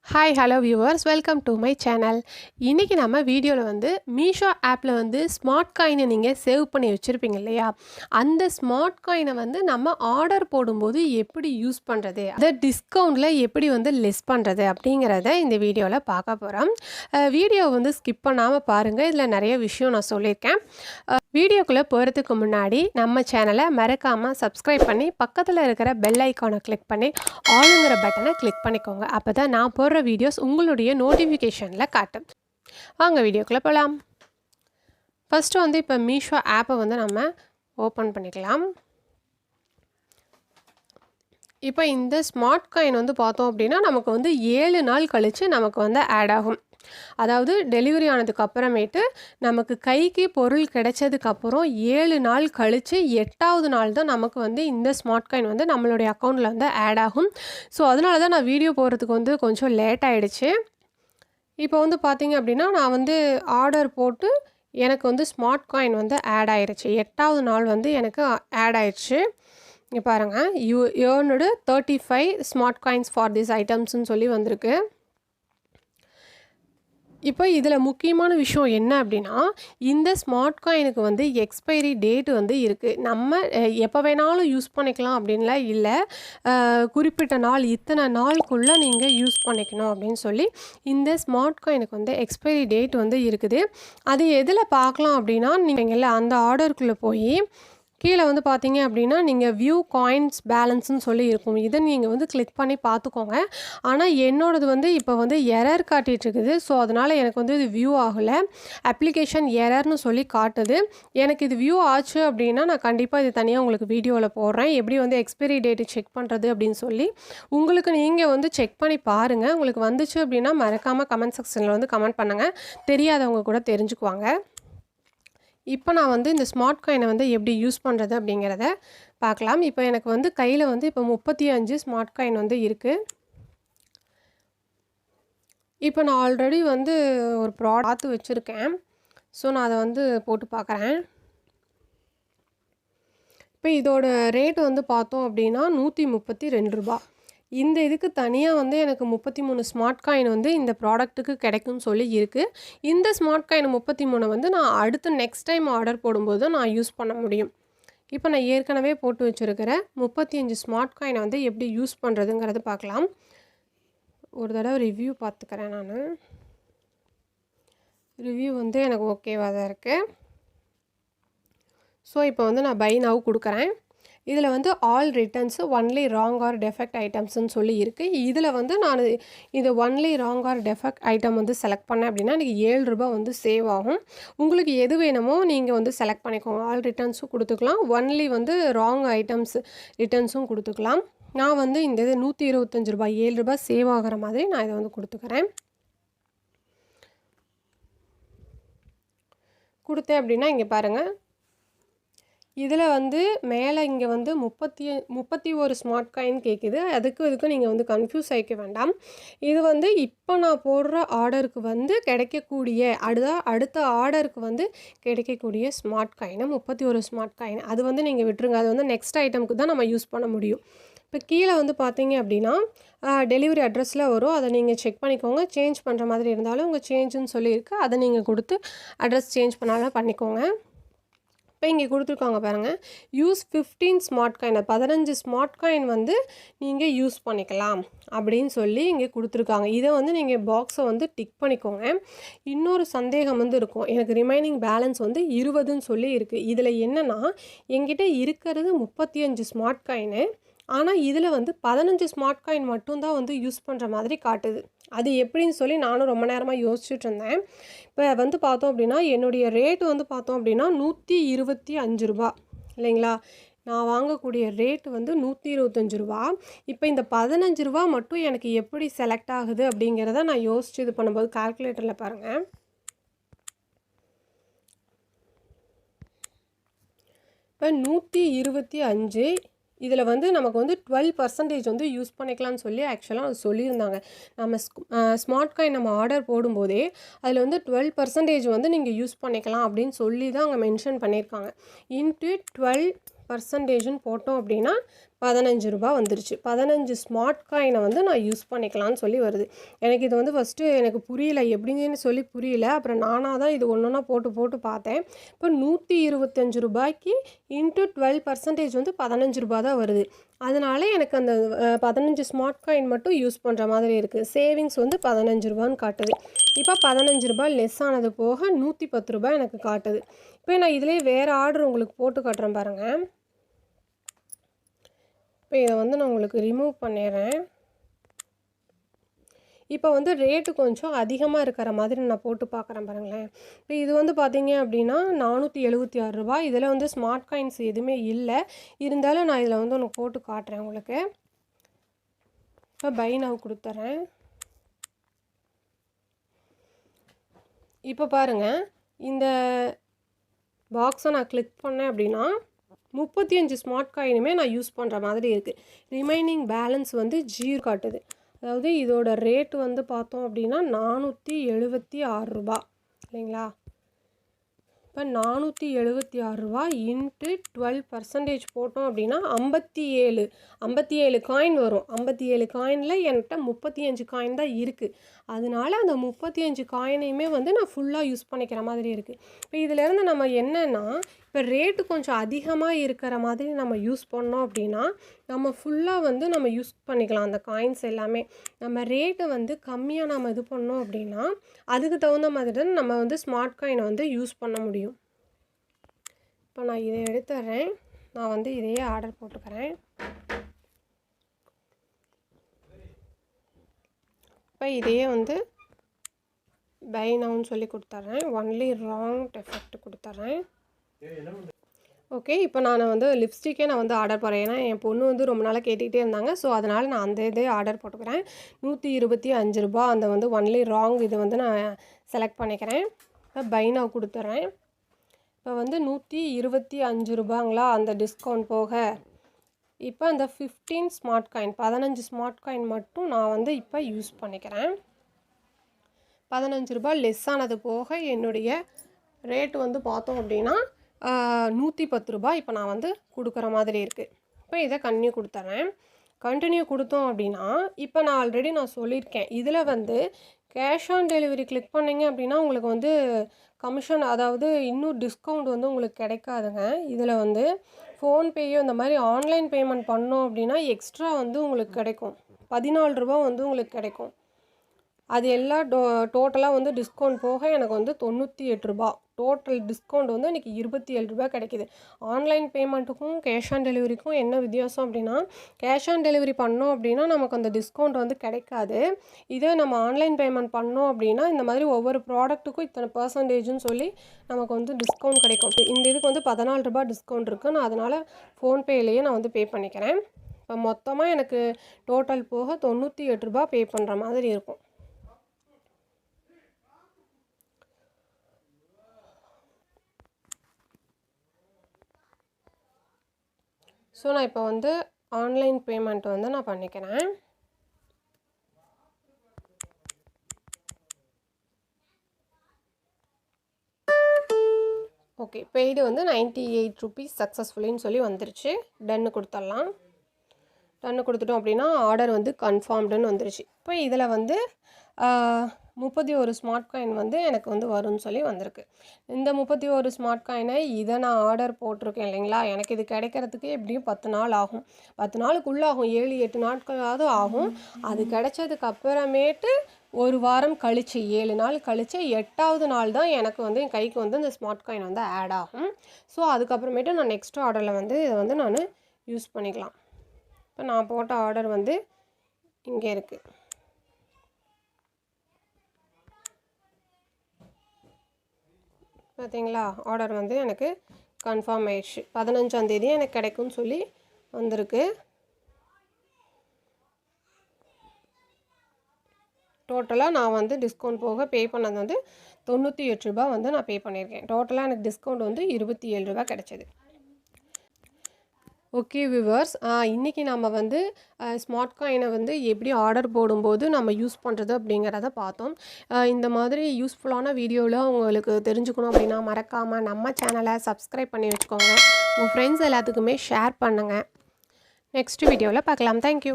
Hi hello viewers, welcome to my channel. இன்றைக்கி நம்ம வீடியோவில் வந்து மீஷோ ஆப்பில் வந்து ஸ்மார்ட் காயினை நீங்கள் சேவ் பண்ணி வச்சுருப்பீங்க இல்லையா, அந்த ஸ்மார்ட் காயினை வந்து நம்ம ஆர்டர் போடும்போது எப்படி யூஸ் பண்ணுறது, அதை டிஸ்கவுண்டில் எப்படி வந்து லெஸ் பண்ணுறது அப்படிங்கிறத இந்த வீடியோவில் பார்க்க போகிறோம். வீடியோ வந்து ஸ்கிப் பண்ணாமல் பாருங்கள், இதில் நிறைய விஷயம் நான் சொல்லியிருக்கேன். வீடியோக்குள்ளே போகிறதுக்கு முன்னாடி நம்ம சேனலை மறக்காமல் சப்ஸ்கிரைப் பண்ணி பக்கத்தில் இருக்கிற பெல் ஐக்கானை கிளிக் பண்ணி ஆளுங்கிற பட்டனை கிளிக் பண்ணிக்கோங்க. அப்போ தான் நான் போடுற வீடியோஸ் உங்களுடைய நோட்டிஃபிகேஷனில் காட்டும். வாங்க வீடியோக்குள்ளே போகலாம். ஃபஸ்ட்டு வந்து இப்போ மீஷோ ஆப்பை வந்து நம்ம ஓப்பன் பண்ணிக்கலாம். இப்போ இந்த ஸ்மார்ட் காயின் வந்து பார்த்தோம் அப்படின்னா நமக்கு வந்து 7 நாள் கழித்து நமக்கு வந்து ஆட் ஆகும். அதாவது டெலிவரி ஆனதுக்கு அப்புறமேட்டு நமக்கு கைக்கு பொருள் கிடைச்சதுக்கப்புறம் 7 நாள் கழித்து 8வது நாள் தான் நமக்கு வந்து இந்த ஸ்மார்ட் காயின் வந்து நம்மளுடைய அக்கௌண்ட்டில் வந்து ஆட் ஆகும். ஸோ அதனால தான் நான் வீடியோ போடுறதுக்கு வந்து கொஞ்சம் லேட் ஆகிடுச்சு. இப்போ வந்து பார்த்திங்க அப்படின்னா நான் வந்து ஆர்டர் போட்டு எனக்கு வந்து ஸ்மார்ட் காயின் வந்து ஆட் ஆகிடுச்சு. 8வது நாள் வந்து எனக்கு ஆட் ஆகிடுச்சு. இங்கே பாருங்கள், you earned 35 smart coins for this ஐட்டம்ஸ்ன்னு சொல்லி வந்திருக்கு. இப்போ இதில் முக்கியமான விஷயம் என்ன அப்படின்னா, இந்த ஸ்மார்ட் காயினுக்கு வந்து எக்ஸ்பைரி டேட் வந்து இருக்குது. நம்ம எப்போ வேணாலும் யூஸ் பண்ணிக்கலாம் அப்படின்லாம் இல்லை. குறிப்பிட்ட நாள், இத்தனை நாளுக்குள்ளே நீங்கள் யூஸ் பண்ணிக்கணும் அப்படின்னு சொல்லி இந்த ஸ்மார்ட் காயினுக்கு வந்து எக்ஸ்பைரி டேட் வந்து இருக்குது. அது எதில் பார்க்கலாம் அப்படின்னா, நீங்கள் அந்த ஆர்டருக்குள்ளே போய் கீழே வந்து பார்த்தீங்க அப்படின்னா நீங்கள் வியூ காயின்ஸ் பேலன்ஸ்னு சொல்லி இருக்கும். இதை நீங்கள் வந்து கிளிக் பண்ணி பார்த்துக்கோங்க. ஆனால் என்னோடது வந்து இப்போ வந்து எரர் காட்டிகிட்ருக்குது. ஸோ அதனால் எனக்கு வந்து இது வியூ ஆகலை. அப்ளிகேஷன் எரர்னு சொல்லி காட்டுது. எனக்கு இது வியூ ஆச்சு அப்படின்னா நான் கண்டிப்பாக இது தனியாக உங்களுக்கு வீடியோவில் போடுறேன், எப்படி வந்து எக்ஸ்பைரி டேட்டு செக் பண்ணுறது அப்படின்னு சொல்லி. உங்களுக்கு நீங்கள் வந்து செக் பண்ணி பாருங்கள். உங்களுக்கு வந்துச்சு அப்படின்னா மறக்காமல் கமெண்ட் செக்ஷனில் வந்து கமெண்ட் பண்ணுங்கள். தெரியாதவங்க கூட தெரிஞ்சுக்குவாங்க. இப்போ நான் வந்து இந்த ஸ்மார்ட் காயினை வந்து எப்படி யூஸ் பண்ணுறது அப்படிங்கிறத பார்க்கலாம். இப்போ எனக்கு வந்து கையில் வந்து இப்போ 35 ஸ்மார்ட் காயின் வந்து இருக்குது. இப்போ நான் ஆல்ரெடி வந்து ஒரு ப்ராடக்ட் வச்சுருக்கேன். ஸோ நான் அதை வந்து போட்டு பார்க்குறேன். இப்போ இதோட ரேட்டு வந்து பார்த்தோம் அப்படின்னா ₹132. இந்த இதுக்கு தனியாக வந்து எனக்கு 33 ஸ்மார்ட் காயின் வந்து இந்த ப்ராடக்ட்டுக்கு கிடைக்கும்னு சொல்லி இருக்குது. இந்த ஸ்மார்ட் காயின் 33 வந்து நான் அடுத்து நெக்ஸ்ட் டைம் ஆர்டர் போடும்போது தான் நான் யூஸ் பண்ண முடியும். இப்போ நான் ஏற்கனவே போட்டு வச்சுருக்கிற 35 ஸ்மார்ட் காயினை வந்து எப்படி யூஸ் பண்ணுறதுங்கிறது பார்க்கலாம். ஒரு தடவை ரிவ்யூ பார்த்துக்கிறேன். நான் ரிவ்யூ வந்து எனக்கு ஓகேவாக தான் இருக்குது. ஸோ இப்போ வந்து நான் பை நவ் கொடுக்குறேன். இதில் வந்து all returns only wrong or defect ஐட்டம்ஸ்ன்னு சொல்லி இருக்குது. இதில் வந்து நான் இது only wrong or defect item வந்து செலக்ட் பண்ணேன் அப்படின்னா எனக்கு ₹7 வந்து சேவ் ஆகும். உங்களுக்கு எது வேணுமோ நீங்கள் வந்து செலக்ட் பண்ணிக்கோங்க. ஆல் ரிட்டர்ன்ஸும் கொடுத்துக்கலாம், ஒன்லி வந்து ராங் ஐட்டம்ஸ் ரிட்டர்ன்ஸும் கொடுத்துக்கலாம். நான் வந்து இந்த இது ₹125 ₹7 சேவ் ஆகிற மாதிரி நான் இதை வந்து கொடுத்துக்கிறேன். கொடுத்தேன் அப்படின்னா இங்கே பாருங்கள், இதில் வந்து மேலே இங்கே வந்து 31 ஸ்மார்ட் காயின் கேட்குது. இதுக்கும் நீங்கள் வந்து கன்ஃபியூஸ் ஆகிக்க வேண்டாம். இது வந்து இப்போ நான் போடுற ஆர்டருக்கு வந்து கிடைக்கக்கூடிய அடுத்த ஆர்டருக்கு வந்து கிடைக்கக்கூடிய ஸ்மார்ட் காயின் 31 ஸ்மார்ட் காயின். அது வந்து நீங்கள் விட்டுருங்க. அது வந்து நெக்ஸ்ட் ஐட்டமுக்கு தான் நம்ம யூஸ் பண்ண முடியும். இப்போ கீழே வந்து பார்த்தீங்க அப்படின்னா டெலிவரி அட்ரஸில் வரும். அதை நீங்கள் செக் பண்ணிக்கோங்க. சேஞ்ச் பண்ணுற மாதிரி இருந்தாலும் உங்கள் சேஞ்சுன்னு சொல்லியிருக்கு, அதை நீங்கள் கொடுத்து அட்ரஸ் சேஞ்ச் பண்ணாலும் பண்ணிக்கோங்க. இப்போ இங்கே கொடுத்துருக்காங்க பாருங்கள், use 15 smart coin, 15 smart coin வந்து நீங்கள் யூஸ் பண்ணிக்கலாம் அப்படின்னு சொல்லி இங்கே கொடுத்துருக்காங்க. இதை வந்து நீங்கள் பாக்ஸை வந்து டிக் பண்ணிக்கோங்க. இன்னொரு சந்தேகம் வந்து இருக்கும், எனக்கு ரிமைனிங் பேலன்ஸ் வந்து 20ன்னு சொல்லி இருக்குது. இதில் என்னென்னா என்கிட்ட இருக்கிறது 35 ஸ்மார்ட் காயினு, ஆனால் இதில் வந்து 15 ஸ்மார்ட் காயின் மட்டும்தான் வந்து யூஸ் பண்ணுற மாதிரி காட்டுது. அது எப்படின்னு சொல்லி நானும் ரொம்ப நேரமாக யோசிச்சுட்டு இருந்தேன். இப்போ வந்து பார்த்தோம் அப்படின்னா என்னுடைய ரேட்டு வந்து பார்த்தோம் அப்படின்னா ₹125 இல்லைங்களா. நான் வாங்கக்கூடிய ரேட்டு வந்து ₹125. இப்போ இந்த ₹15 மட்டும் எனக்கு எப்படி செலக்ட் ஆகுது அப்படிங்கிறத நான் யோசிச்சு இது பண்ணும்போது கால்குலேட்டரில் பாருங்கள். இப்போ 125 இதில் வந்து நமக்கு வந்து 12% வந்து யூஸ் பண்ணிக்கலாம்னு சொல்லி ஆக்சுவலாக அது சொல்லியிருந்தாங்க. நம்ம ஸ்மார்ட் காயின் நம்ம ஆர்டர் போடும்போதே அதில் வந்து 12% வந்து நீங்கள் யூஸ் பண்ணிக்கலாம் அப்படின்னு சொல்லி தான் அங்கே மென்ஷன் பண்ணியிருக்காங்க. இன்ட்டு 12% போட்டோம் அப்படின்னா ரூ. 15 வந்துருச்சு. 15 ஸ்மார்ட் காயினை வந்து நான் யூஸ் பண்ணிக்கலாம்னு சொல்லி வருது. எனக்கு இது வந்து ஃபஸ்ட்டு எனக்கு புரியல, எப்படிங்கன்னு சொல்லி புரியல. அப்புறம் நானாக தான் இது ஒன்றா போட்டு பார்த்தேன். இப்போ ரூ. 125 இன்ட்டு 12% வந்து ரூ. 15 தான் வருது. அதனால எனக்கு அந்த 15 ஸ்மார்ட் காயின் மட்டும் யூஸ் பண்ணுற மாதிரி இருக்குது. சேவிங்ஸ் வந்து ரூ. 15ன்னு காட்டுது. இப்போ ரூ. 15 லெஸ் ஆனது போக ரூ. 110 எனக்கு காட்டுது. இப்போ நான் இதிலே வேறு ஆர்டர் உங்களுக்கு போட்டு காட்டுறேன் பாருங்கள். இப்போ இதை வந்து நான் உங்களுக்கு ரிமூவ் பண்ணிடுறேன். இப்போ வந்து ரேட்டு கொஞ்சம் அதிகமாக இருக்கிற மாதிரி நான் போட்டு பார்க்குறேன் பாருங்களேன். இப்போ இது வந்து பார்த்தீங்க அப்படின்னா ரூ. 476. இதில் வந்து ஸ்மார்ட் காயின்ஸ் எதுவுமே இல்லை. இருந்தாலும் நான் இதில் வந்து ஒன்று போட்டு காட்டுறேன் உங்களுக்கு. இப்போ பை நவ் கொடுத்துட்றேன். இப்போ பாருங்கள், இந்த பாக்ஸை நான் கிளிக் பண்ணேன் அப்படின்னா 35 ஸ்மார்ட் காயினுமே நான் யூஸ் பண்ணுற மாதிரி இருக்குது. ரிமைனிங் பேலன்ஸ் வந்து 0 காட்டுது. அதாவது இதோட ரேட்டு வந்து பார்த்தோம் அப்படின்னா ரூ. 476 இல்லைங்களா? இப்போ ரூ. 476 இன்ட்டு 12% போட்டோம் அப்படின்னா 57 காயின் வரும். 57 காயினில் என்கிட்ட 35 காயின் தான் இருக்குது. அதனால அந்த 35 காயினையுமே வந்து நான் ஃபுல்லாக யூஸ் பண்ணிக்கிற மாதிரி இருக்குது. இப்போ இதிலேருந்து நம்ம என்னென்னா, இப்போ ரேட்டு கொஞ்சம் அதிகமாக இருக்கிற மாதிரி நம்ம யூஸ் பண்ணோம் அப்படின்னா நம்ம ஃபுல்லாக வந்து நம்ம யூஸ் பண்ணிக்கலாம் அந்த காயின்ஸ் எல்லாமே. நம்ம ரேட்டை வந்து கம்மியாக நம்ம இது பண்ணோம் அப்படின்னா அதுக்கு தகுந்த மாதிரி தான் நம்ம வந்து ஸ்மார்ட் காயினை வந்து யூஸ் பண்ண முடியும். இப்போ நான் இதை எடுத்துடுறேன். நான் வந்து இதையே ஆர்டர் போட்டுக்கிறேன். இப்போ இதையே வந்து பை நவுன்னு சொல்லி கொடுத்துட்றேன். ஒன்லி ராங் எஃபெக்ட் கொடுத்துட்றேன். ஓகே, இப்போ நான் வந்து லிப்ஸ்டிக்கே நான் வந்து ஆர்டர் போடுறேன். ஏன்னா என் பொண்ணு வந்து ரொம்ப நாளாக கேட்டுக்கிட்டே இருந்தாங்க. ஸோ அதனால் நான் அந்த இதே ஆர்டர் போட்டுக்கிறேன். ரூ. 125 அந்த வந்து ஒன்லி ராங் இது வந்து நான் செலக்ட் பண்ணிக்கிறேன். இப்போ பை நவ் கொடுத்துட்றேன். இப்போ வந்து ரூ. 125 அந்த டிஸ்கவுண்ட் போக இப்போ அந்த 15 ஸ்மார்ட் காயின் 15 ஸ்மார்ட் காயின் மட்டும் நான் வந்து இப்போ யூஸ் பண்ணிக்கிறேன். ரூ. 15 லெஸ் ஆனது போக என்னுடைய ரேட்டு வந்து பார்த்தோம் அப்படின்னா ரூ. 110 இப்போ நான் வந்து கொடுக்குற மாதிரி இருக்குது. இப்போ இதை கன்டினியூ கொடுத்துட்றேன். கண்டினியூ கொடுத்தோம் அப்படின்னா இப்போ நான் ஆல்ரெடி நான் சொல்லியிருக்கேன். இதில் வந்து கேஷ் ஆன் டெலிவரி கிளிக் பண்ணிங்க அப்படின்னா உங்களுக்கு வந்து கமிஷன், அதாவது இன்னும் டிஸ்கவுண்ட் வந்து உங்களுக்கு கிடைக்காதுங்க. இதில் வந்து ஃபோன்பேயோ இந்த மாதிரி ஆன்லைன் பேமெண்ட் பண்ணோம் அப்படின்னா எக்ஸ்ட்ரா வந்து உங்களுக்கு கிடைக்கும். ரூ. 14 வந்து உங்களுக்கு கிடைக்கும். அது எல்லாம் டோட்டலாக வந்து டிஸ்கவுண்ட் போக எனக்கு வந்து ரூ. 98. டோட்டல் டிஸ்கவுண்ட் வந்து எனக்கு ரூ. 27 கிடைக்கிது. ஆன்லைன் பேமெண்ட்டுக்கும் கேஷ் ஆன் டெலிவரிக்கும் என்ன வித்தியாசம் அப்படின்னா, கேஷ் ஆன் டெலிவரி பண்ணோம் அப்படின்னா நமக்கு அந்த டிஸ்கவுண்ட் வந்து கிடைக்காது. இதே நம்ம ஆன்லைன் பேமெண்ட் பண்ணோம் அப்படின்னா இந்த மாதிரி ஒவ்வொரு ப்ராடக்ட்டுக்கும் இத்தனை பர்சன்டேஜ்னு சொல்லி நமக்கு வந்து டிஸ்கவுண்ட் கிடைக்கும். இந்த இதுக்கு வந்து ரூ. 14 டிஸ்கவுண்ட் இருக்குது. நான் அதனால் ஃபோன்பேலேயே நான் வந்து பே பண்ணிக்கிறேன். இப்போ மொத்தமாக எனக்கு டோட்டல் போக ரூ. 98 பே பண்ணுற மாதிரி இருக்கும். ஸோ நான் இப்போ வந்து ஆன்லைன் பேமெண்ட் வந்து நான் பண்ணிக்கிறேன். ஓகே, பெய்டு வந்து ₹98 சக்ஸஸ்ஃபுல்லின்னு சொல்லி வந்துருச்சு. டன்னு கொடுத்துடலாம். டன்னு கொடுத்துட்டோம் அப்படின்னா ஆர்டர் வந்து கன்ஃபார்ம்டுன்னு வந்துருச்சு. இப்போ இதில் வந்து 31 ஸ்மார்ட் காயின் வந்து எனக்கு வந்து வரும்னு சொல்லி வந்திருக்கு. இந்த 31 ஸ்மார்ட் காயினை இதை நான் ஆர்டர் போட்டிருக்கேன் இல்லைங்களா, எனக்கு இது கிடைக்கிறதுக்கு எப்படியும் 10 நாள் ஆகும். 10 நாளுக்குள்ளே ஆகும், 7-8 நாட்களாவது ஆகும். அது கிடைச்சதுக்கு அப்புறமேட்டு ஒரு வாரம் கழித்து 7 நாள் கழித்து 8வது நாள் தான் எனக்கு வந்து என் கைக்கு வந்து இந்த ஸ்மார்ட் காயின் வந்து ஆட் ஆகும். ஸோ அதுக்கப்புறமேட்டு நான் நெக்ஸ்ட் ஆர்டரில் வந்து இதை வந்து நான் யூஸ் பண்ணிக்கலாம். இப்போ நான் போட்ட ஆர்டர் வந்து இங்கே இருக்குது. பார்த்தீங்களா, ஆர்டர் வந்து எனக்கு கன்ஃபார்ம் ஆயிடுச்சு. 15ஆம் தேதி எனக்கு கிடைக்கும்னு சொல்லி வந்திருக்கு. டோட்டலாக நான் வந்து டிஸ்கவுண்ட் போக பே பண்ணது வந்து ₹98 வந்து நான் பே பண்ணியிருக்கேன். டோட்டலாக எனக்கு டிஸ்கவுண்ட் வந்து ₹27 கிடைச்சது. ஓகே வியூவர்ஸ், இன்றைக்கி நம்ம வந்து ஸ்மார்ட் காயினை வந்து எப்படி ஆர்டர் போடும்போது நம்ம யூஸ் பண்ணுறது அப்படிங்கிறத பார்த்தோம். இந்த மாதிரி யூஸ்ஃபுல்லான வீடியோவில் உங்களுக்கு தெரிஞ்சுக்கணும் அப்படின்னா மறக்காமல் நம்ம சேனலை சப்ஸ்கிரைப் பண்ணி வச்சுக்கோங்க. உங்கள் ஃப்ரெண்ட்ஸ் எல்லாத்துக்குமே ஷேர் பண்ணுங்கள். நெக்ஸ்ட் வீடியோவில் பார்க்கலாம். தேங்க்யூ.